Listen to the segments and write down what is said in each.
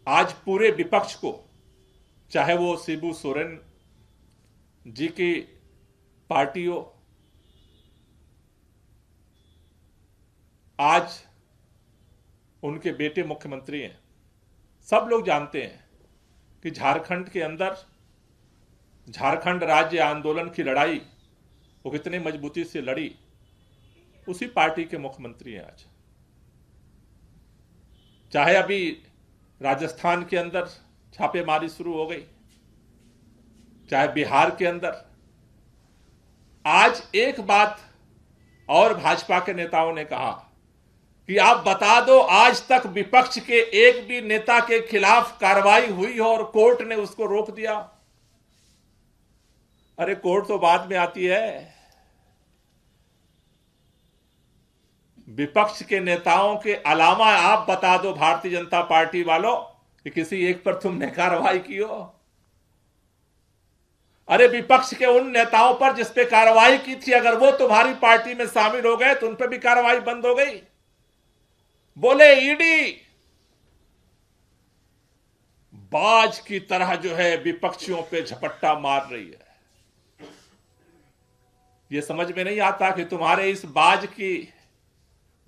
आज पूरे विपक्ष को, चाहे वो शिबू सोरेन जी की पार्टी हो, आज उनके बेटे मुख्यमंत्री हैं, सब लोग जानते हैं कि झारखंड के अंदर झारखंड राज्य आंदोलन की लड़ाई वो कितनी मजबूती से लड़ी, उसी पार्टी के मुख्यमंत्री हैं आज। चाहे अभी राजस्थान के अंदर छापेमारी शुरू हो गई, चाहे बिहार के अंदर, आज एक बात और भाजपा के नेताओं ने कहा कि आप बता दो आज तक विपक्ष के एक भी नेता के खिलाफ कार्रवाई हुई हो और कोर्ट ने उसको रोक दिया। अरे कोर्ट तो बाद में आती है, विपक्ष के नेताओं के अलावा आप बता दो भारतीय जनता पार्टी वालों कि किसी एक पर तुमने कार्रवाई की हो। अरे विपक्ष के उन नेताओं पर जिस पे कार्रवाई की थी, अगर वो तुम्हारी पार्टी में शामिल हो गए तो उन पर भी कार्रवाई बंद हो गई। बोले ईडी बाज की तरह जो है विपक्षियों पे झपट्टा मार रही है। ये समझ में नहीं आता कि तुम्हारे इस बाज की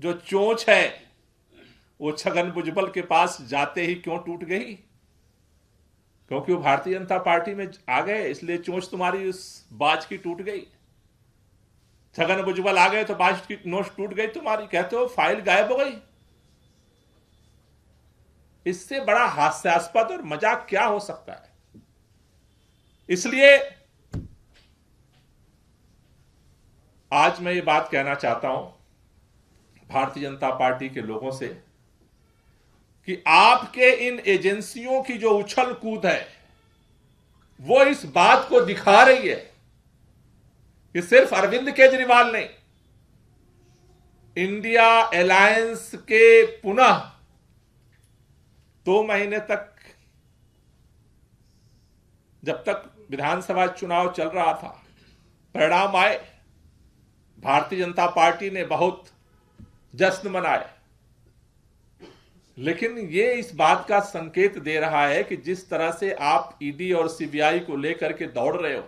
जो चोंच है वो छगन भुजबल के पास जाते ही क्यों टूट गई? क्योंकि वो भारतीय जनता पार्टी में आ गए, इसलिए चोंच तुम्हारी उस बाज की टूट गई। छगन भुजबल आ गए तो बाज की नोच टूट गई तुम्हारी, कहते हो फाइल गायब हो गई। इससे बड़ा हास्यास्पद और मजाक क्या हो सकता है? इसलिए आज मैं ये बात कहना चाहता हूं भारतीय जनता पार्टी के लोगों से कि आपके इन एजेंसियों की जो उछल कूद है वो इस बात को दिखा रही है कि सिर्फ अरविंद केजरीवाल नहीं, इंडिया अलायंस के पुनः 2 महीने तक, जब तक विधानसभा चुनाव चल रहा था, परिणाम आए, भारतीय जनता पार्टी ने बहुत जश्न मनाए, लेकिन ये इस बात का संकेत दे रहा है कि जिस तरह से आप ईडी और सीबीआई को लेकर के दौड़ रहे हो,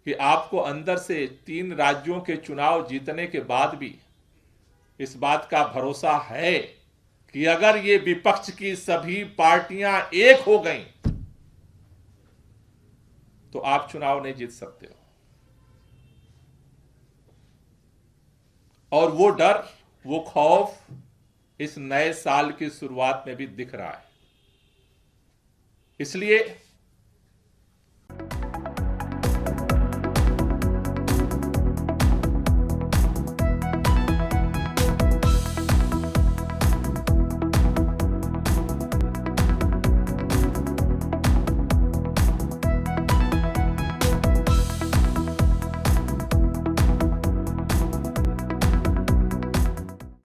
कि आपको अंदर से 3 राज्यों के चुनाव जीतने के बाद भी इस बात का भरोसा है कि अगर ये विपक्ष की सभी पार्टियां एक हो गईं तो आप चुनाव नहीं जीत सकते हो। और वो डर, वो खौफ इस नए साल की शुरुआत में भी दिख रहा है। इसलिए